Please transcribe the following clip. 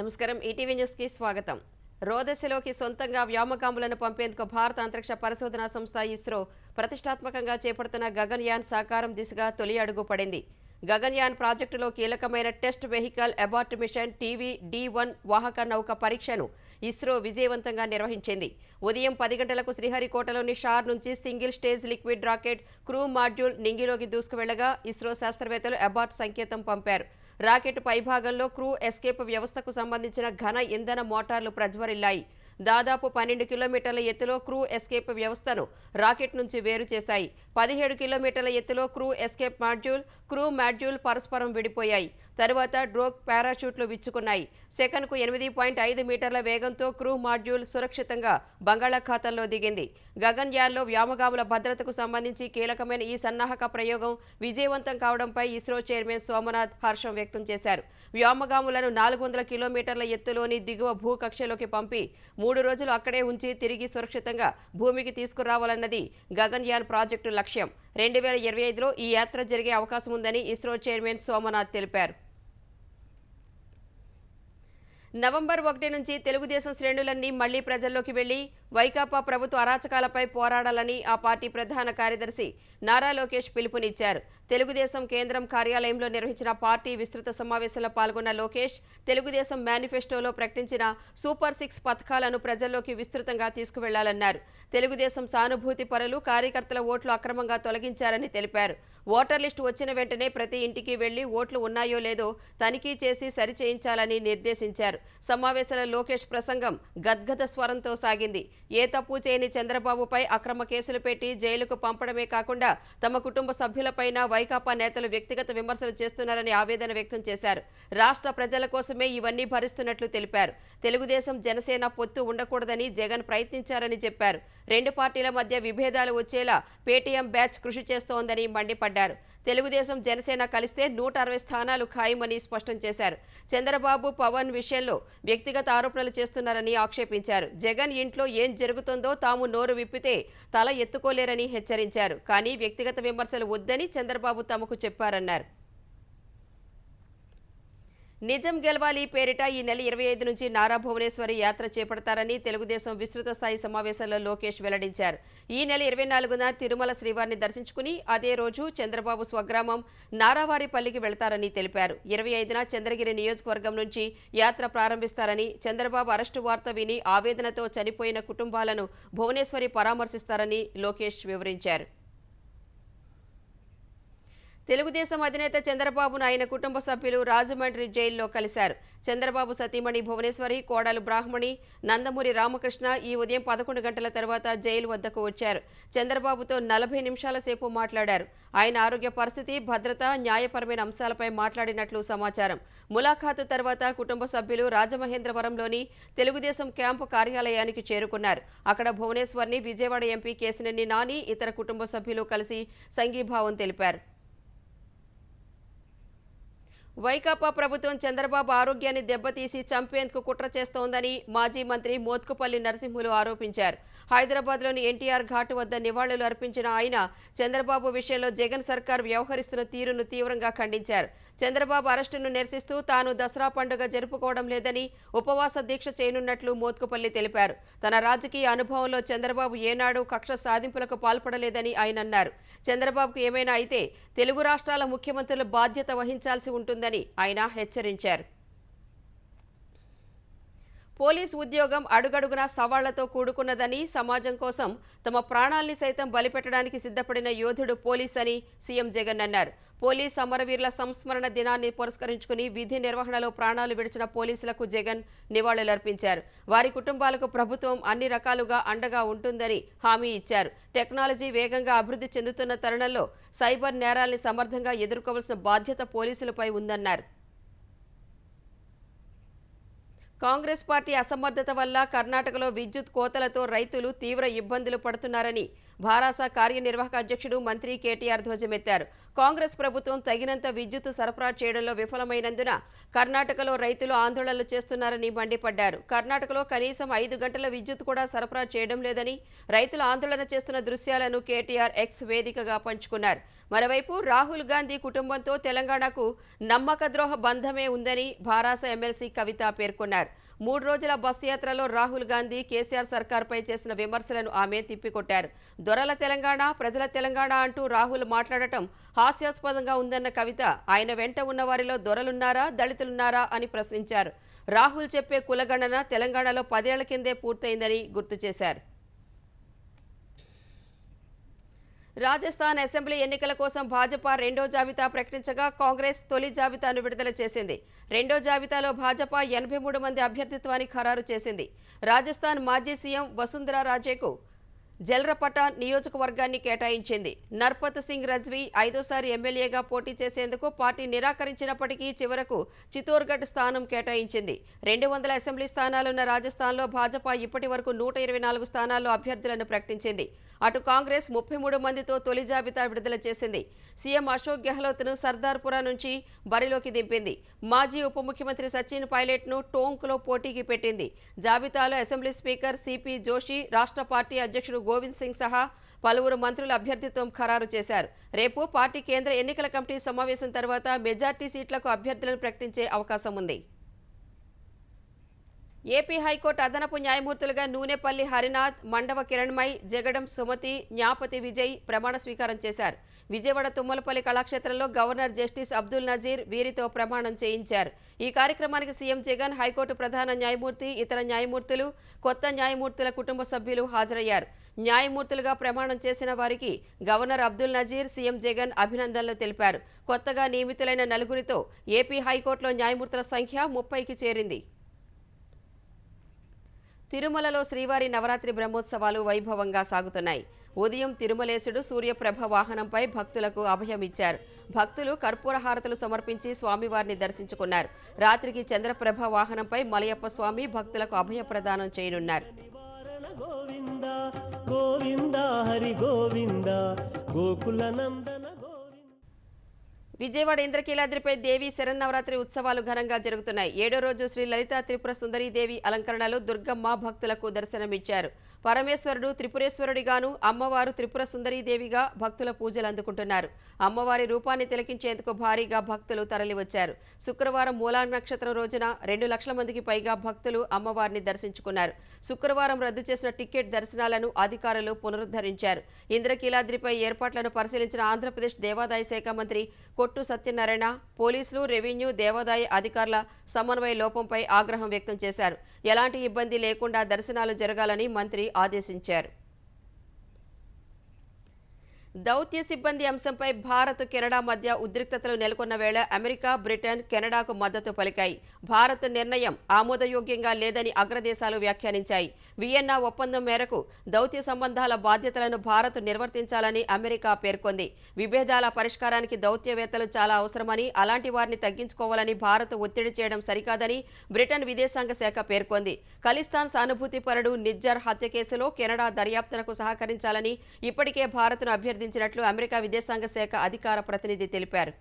నమస్కారం ETV news కి స్వాగతం. రోదశలోకి సొంతంగా వ్యోమగాములను పంపేందుకు భారత అంతరిక్ష పరిశోధనా సంస్థ ఇస్రో ప్రతిష్టాత్మకంగా చేపడుతున్న గగన్యాన్ సాకారం దిశగా తొలి అడుగు పడింది. గగన్యాన్ ప్రాజెక్టులో కీలకమైన టెస్ట్ వెహికల్ అబార్ట్ మిషన్ టీవీ-D1 వాహక నౌక పరీక్షను ఇస్రో విజయవంతంగా నిర్వహించింది. ఉదయం 10 గంటలకు శ్రీహరికోటలోని షార్ నుంచి single stage liquid rocket crew module నింగిలోకి దూసుకువెళ్లగా ఇస్రో శాస్త్రవేత్తలు అబార్ట్ సంకేతం పంపారు. రాకెట్ పైభాగంలో క్రూ ఎస్కేప్ వ్యవస్థకు సంబంధించిన ఘన ఇంధన మోటార్లు ప్రజ్వరిల్లాయి. దాదాపు 12 కిలోమీటర్ల ఎత్తులో క్రూ ఎస్కేప్ వ్యవస్థను రాకెట్ నుంచి వేరు చేశాయి. 17 కిలోమీటర్ల ఎత్తులో క్రూ ఎస్కేప్ క్రూ మాడ్యూల్ పరస్పరం విడిపోయాయి. తరువాత డ్రోగ్ పారాషూట్లు విచ్చుకున్నాయి. సెకనుకు 8.5 మీటర్ల వేగంతో క్రూ మాడ్యూల్ సురక్షితంగా బంగాళాఖాతంలో దిగింది. గగన్యాన్లో వ్యోమగాముల భద్రతకు సంబంధించి కీలకమైన ఈ సన్నాహక ప్రయోగం విజయవంతం కావడంపై ఇస్రో చైర్మన్ సోమనాథ్ హర్షం వ్యక్తం చేశారు. వ్యోమగాములను 400 కిలోమీటర్ల ఎత్తులోని దిగువ భూకక్షలోకి పంపి 3 రోజులు అక్కడే ఉంచి తిరిగి సురక్షితంగా భూమికి తీసుకురావాలన్నది గగన్యాన్ ప్రాజెక్టు లక్ష్యం. 2025లో ఈ యాత్ర జరిగే అవకాశం ఉందని ఇస్రో చైర్మన్ సోమనాథ్ తెలిపారు. నవంబర్ 1 నుంచి తెలుగుదేశం శ్రేణులన్నీ మళ్లీ ప్రజల్లోకి వెళ్లి వైకాపా ప్రభుత్వ అరాచకాలపై పోరాడాలని ఆ పార్టీ ప్రధాన కార్యదర్శి నారా లోకేష్ పిలుపునిచ్చారు. తెలుగుదేశం కేంద్రం కార్యాలయంలో నిర్వహించిన పార్టీ విస్తృత సమావేశంలో పాల్గొన్న లోకేష్ తెలుగుదేశం మేనిఫెస్టోలో ప్రకటించిన సూపర్ 6 పథకాలను ప్రజల్లోకి విస్తృతంగా తీసుకువెళ్లాలన్నారు. తెలుగుదేశం సానుభూతి పరులు కార్యకర్తల ఓట్లు అక్రమంగా తొలగించారని తెలిపారు. ఓటర్ లిస్టు వచ్చిన వెంటనే ప్రతి ఇంటికి వెళ్లి ఓట్లు ఉన్నాయో లేదో తనిఖీ చేసి సరిచేయించాలని నిర్దేశించారు. సమావేశంలో లోకేష్ ప్రసంగం గద్గద స్వరంతో సాగింది. ఏ తప్పు చేయని చంద్రబాబుపై అక్రమ కేసులు పెట్టి జైలుకు పంపడమే కాకుండా తమ కుటుంబ సభ్యులపైన వైకాపా నేతలు వ్యక్తిగత విమర్శలు చేస్తున్నారని ఆవేదన వ్యక్తం చేశారు. రాష్ట్ర ప్రజల కోసమే ఇవన్నీ భరిస్తున్నట్లు తెలిపారు. తెలుగుదేశం జనసేన పొత్తు ఉండకూడదని జగన్ ప్రయత్నించారని చెప్పారు. రెండు పార్టీల మధ్య విభేదాలు వచ్చేలా పేటీఎం బ్యాచ్ కృషి చేస్తోందని మండిపడ్డారు. తెలుగుదేశం జనసేన కలిస్తే 160 స్థానాలు ఖాయమని స్పష్టం చేశారు. చంద్రబాబు పవన్ విషయంలో వ్యక్తిగత ఆరోపణలు చేస్తున్నారని ఆక్షేపించారు. జగన్ ఇంట్లో ఏం జరుగుతుందో తాము నోరు విప్పితే తల ఎత్తుకోలేరని హెచ్చరించారు. కానీ వ్యక్తిగత విమర్శలు వద్దని చంద్రబాబు తమకు చెప్పారన్నారు. నిజం గెలవాలి పేరిట ఈ నెల 25 నుంచి నారా భువనేశ్వరి యాత్ర చేపడతారని తెలుగుదేశం విస్తృత స్థాయి సమావేశంలో లోకేష్ వెల్లడించారు. ఈ నెల 24న తిరుమల శ్రీవారిని దర్శించుకుని అదే రోజు చంద్రబాబు స్వగ్రామం నారావారిపల్లికి వెళతారని తెలిపారు. 25న చంద్రగిరి నియోజకవర్గం నుంచి యాత్ర ప్రారంభిస్తారని, చంద్రబాబు అరెస్టు వార్త విని ఆవేదనతో చనిపోయిన కుటుంబాలను భువనేశ్వరి పరామర్శిస్తారని లోకేష్ వివరించారు. తెలుగుదేశం అధినేత చంద్రబాబును ఆయన కుటుంబ సభ్యులు రాజమండ్రి జైల్లో కలిశారు. చంద్రబాబు సతీమణి భువనేశ్వరి, కోడలు బ్రాహ్మణి, నందమూరి రామకృష్ణ ఈ ఉదయం 11 గంటల తర్వాత జైలు వద్దకు వచ్చారు. చంద్రబాబుతో 40 నిమిషాల సేపు మాట్లాడారు. ఆయన ఆరోగ్య పరిస్థితి, భద్రత, న్యాయపరమైన అంశాలపై మాట్లాడినట్లు సమాచారం. ములాఖాతు తర్వాత కుటుంబ సభ్యులు రాజమహేంద్రవరంలోని తెలుగుదేశం క్యాంపు కార్యాలయానికి చేరుకున్నారు. అక్కడ భువనేశ్వర్ని విజయవాడ ఎంపీ కేశినేని నాని, ఇతర కుటుంబ సభ్యులు కలిసి సంఘీభావం తెలిపారు. వైకాపా ప్రభుత్వం చంద్రబాబు ఆరోగ్యాన్ని దెబ్బతీసి చంపేందుకు కుట్ర చేస్తోందని మాజీ మంత్రి మోత్కుపల్లి నరసింహులు ఆరోపించారు. హైదరాబాద్లోని ఎన్టీఆర్ ఘాటు వద్ద నివాళులు అర్పించిన ఆయన చంద్రబాబు విషయంలో జగన్ సర్కార్ వ్యవహరిస్తున్న తీరును తీవ్రంగా ఖండించారు. చంద్రబాబు అరెస్టును నిరసిస్తూ తాను దసరా పండుగ జరుపుకోవడం లేదని, ఉపవాస దీక్ష చేయనున్నట్లు మోత్కుపల్లి తెలిపారు. తన రాజకీయ అనుభవంలో చంద్రబాబు ఏనాడు కక్ష సాధింపులకు పాల్పడలేదని ఆయన అన్నారు. చంద్రబాబుకు ఏమైనా అయితే తెలుగు రాష్ట్రాల ముఖ్యమంత్రులు బాధ్యత వహించాల్సి ఉంటుందని ఆయన హెచ్చరించారు. పోలీస్ ఉద్యోగం అడుగడుగునా సవాళ్లతో కూడుకున్నదని, సమాజం కోసం తమ ప్రాణాల్ని సైతం బలిపెట్టడానికి సిద్ధపడిన యోధుడు పోలీస్ అని సీఎం జగన్ అన్నారు. పోలీస్ అమరవీరుల సంస్మరణ దినాన్ని పురస్కరించుకుని విధి నిర్వహణలో ప్రాణాలు విడిచిన పోలీసులకు జగన్ నివాళులర్పించారు. వారి కుటుంబాలకు ప్రభుత్వం అన్ని రకాలుగా అండగా ఉంటుందని హామీ ఇచ్చారు. టెక్నాలజీ వేగంగా అభివృద్ధి చెందుతున్న తరుణంలో సైబర్ నేరాల్ని సమర్థంగా ఎదుర్కోవాల్సిన బాధ్యత పోలీసులపై ఉందన్నారు. కాంగ్రెస్ పార్టీ అసమర్థత వల్ల కర్ణాటకలో విద్యుత్ కోతలతో రైతులు తీవ్ర ఇబ్బందులు పడుతున్నారని భారాస కార్యనిర్వాహక అధ్యక్షుడు మంత్రి కేటీఆర్ ధ్వజమెత్తారు. కాంగ్రెస్ ప్రభుత్వం తగినంత విద్యుత్ సరఫరా చేయడంలో విఫలమైనందున కర్ణాటకలో రైతులు ఆందోళనలు చేస్తున్నారని మండిపడ్డారు. కర్ణాటకలో కనీసం 5 గంటల విద్యుత్ కూడా సరఫరా చేయడం లేదని రైతులు ఆందోళన చేస్తున్న దృశ్యాలను కేటీఆర్ ఎక్స్ వేదికగా పంచుకున్నారు. మరోవైపు రాహుల్ గాంధీ కుటుంబంతో తెలంగాణకు నమ్మకద్రోహ బంధమే ఉందని భారాస ఎమ్మెల్సీ కవిత పేర్కొన్నారు. 3 రోజుల బస్సు యాత్రలో రాహుల్ గాంధీ కేసీఆర్ సర్కార్పై చేసిన విమర్శలను ఆమె తిప్పికొట్టారు. దొరల తెలంగాణ, ప్రజల తెలంగాణ అంటూ రాహుల్ మాట్లాడటం హాస్యాస్పదంగా ఉందన్న కవిత ఆయన వెంట ఉన్న వారిలో దొరలున్నారా, దళితులున్నారా అని ప్రశ్నించారు. రాహుల్ చెప్పే కులగణన తెలంగాణలో 10 ఏళ్ల కిందే పూర్తయిందని గుర్తు చేశారు. రాజస్థాన్ అసెంబ్లీ ఎన్నికల కోసం భాజపా రెండో జాబితా ప్రకటించగా కాంగ్రెస్ తొలి జాబితాను విడుదల చేసింది. రెండో జాబితాలో భాజపా 83 మంది అభ్యర్థిత్వాన్ని ఖరారు చేసింది. రాజస్థాన్ మాజీ సీఎం వసుంధరా రాజేకు జల్రపటాన్ నియోజకవర్గాన్ని కేటాయించింది. నర్పత్ సింగ్ రజ్వీ 5వ ఎమ్మెల్యేగా పోటీ చేసేందుకు పార్టీ నిరాకరించినప్పటికీ చివరకు చిత్తోర్గఢ్ స్థానం కేటాయించింది. 200 అసెంబ్లీ స్థానాలున్న రాజస్థాన్లో భాజపా ఇప్పటి వరకు 124 స్థానాల్లో అభ్యర్థులను ప్రకటించింది. అటు కాంగ్రెస్ 33 మందితో తొలి జాబితా విడుదల చేసింది. సీఎం అశోక్ గెహ్లోత్ను సర్దార్పురా నుంచి బరిలోకి దింపింది. మాజీ ఉప ముఖ్యమంత్రి సచిన్ పైలట్ను టోంక్లో పోటీకి పెట్టింది. జాబితాలో అసెంబ్లీ స్పీకర్ సిపి జోషి, రాష్ట్ర పార్టీ అధ్యక్షుడు గోవింద్ సింగ్ సహా పలువురు మంత్రుల అభ్యర్థిత్వం ఖరారు చేశారు. రేపు పార్టీ కేంద్ర ఎన్నికల కమిటీ సమావేశం తర్వాత మెజార్టీ సీట్లకు అభ్యర్థులను ప్రకటించే అవకాశం ఉంది. ఏపీ హైకోర్టు అదనపు న్యాయమూర్తులుగా నూనెపల్లి హరినాథ్, మండవ కిరణ్మయ్, జగడం సుమతి, జ్ఞాపతి విజయ్ ప్రమాణ స్వీకారం చేశారు. విజయవాడ తుమ్మలపల్లి కళాక్షేత్రంలో గవర్నర్ జస్టిస్ అబ్దుల్ నజీర్ వీరితో ప్రమాణం చేయించారు. ఈ కార్యక్రమానికి సీఎం జగన్, హైకోర్టు ప్రధాన న్యాయమూర్తి, ఇతర న్యాయమూర్తులు, కొత్త న్యాయమూర్తుల కుటుంబ సభ్యులు హాజరయ్యారు. న్యాయమూర్తులుగా ప్రమాణం చేసిన వారికి గవర్నర్ అబ్దుల్ నజీర్, సీఎం జగన్ అభినందనలు తెలిపారు. కొత్తగా నియమితులైన 4గురితో ఏపీ హైకోర్టులో న్యాయమూర్తుల సంఖ్య 30కి చేరింది. తిరుమలలో శ్రీవారి నవరాత్రి బ్రహ్మోత్సవాలు వైభవంగా సాగుతున్నాయి. ఉదయం తిరుమలేశుడు సూర్యప్రభ వాహనంపై భక్తులకు అభయమిచ్చారు. భక్తులు కర్పూర హారతులు సమర్పించి స్వామివారిని దర్శించుకున్నారు. రాత్రికి చంద్రప్రభ వాహనంపై మలయప్ప స్వామి భక్తులకు అభయ ప్రదానం చేయనున్నారు. విజయవాడ ఇంద్రకీలాద్రిపై దేవి శరన్నవరాత్రి ఉత్సవాలు ఘనంగా జరుగుతున్నాయి. 7వ రోజు శ్రీ లలితా త్రిపుర సుందరీదేవి అలంకరణలో దుర్గమ్మ భక్తులకు దర్శనమిచ్చారు. పరమేశ్వరుడు త్రిపురేశ్వరుడిగాను, అమ్మవారు త్రిపుర సుందరీదేవిగా భక్తుల పూజలు అందుకుంటున్నారు. అమ్మవారి రూపాన్ని తిలకించేందుకు భారీగా భక్తులు తరలివచ్చారు. శుక్రవారం మూలా నక్షత్రం రోజున 2 లక్షల మందికి పైగా భక్తులు అమ్మవారిని దర్శించుకున్నారు. శుక్రవారం రద్దు చేసిన టికెట్ దర్శనాలను అధికారులు పునరుద్ధరించారు. ఇంద్రకీలాద్రిపై ఏర్పాట్లను పరిశీలించిన ఆంధ్రప్రదేశ్ దేవాదాయ శాఖ మంత్రి కొట్టు సత్యనారాయణ పోలీసులు, రెవెన్యూ, దేవాదాయ అధికారుల సమన్వయ లోపంపై ఆగ్రహం వ్యక్తం చేశారు. ఎలాంటి ఇబ్బంది లేకుండా దర్శనాలు జరగాలని మంత్రి ఆదేశించారు. దౌత్య సిబ్బంది అంశంపై భారత్, కెనడా మధ్య ఉద్రిక్తతలు నెలకొన్న వేళ అమెరికా, బ్రిటన్, కెనడాకు మద్దతు పలికాయి. భారత్ నిర్ణయం ఆమోదయోగ్యంగా లేదని అగ్రదేశాలు వ్యాఖ్యానించాయి. వియన్నా ఒప్పందం మేరకు దౌత్య సంబంధాల బాధ్యతలను భారత్ నిర్వర్తించాలని అమెరికా పేర్కొంది. విభేదాల పరిష్కారానికి దౌత్యవేత్తలు చాలా అవసరమని, అలాంటి వారిని తగ్గించుకోవాలని భారత్ ఒత్తిడి చేయడం సరికాదని బ్రిటన్ విదేశాంగ శాఖ పేర్కొంది. ఖలిస్తాన్ సానుభూతిపరుడు నిజ్జర్ హత్య కేసులో కెనడా దర్యాప్తునకు సహకరించాలని ఇప్పటికే భారత్ను అభ్యర్థించినట్లు అమెరికా విదేశాంగ శాఖ అధికార ప్రతినిధి తెలిపారు.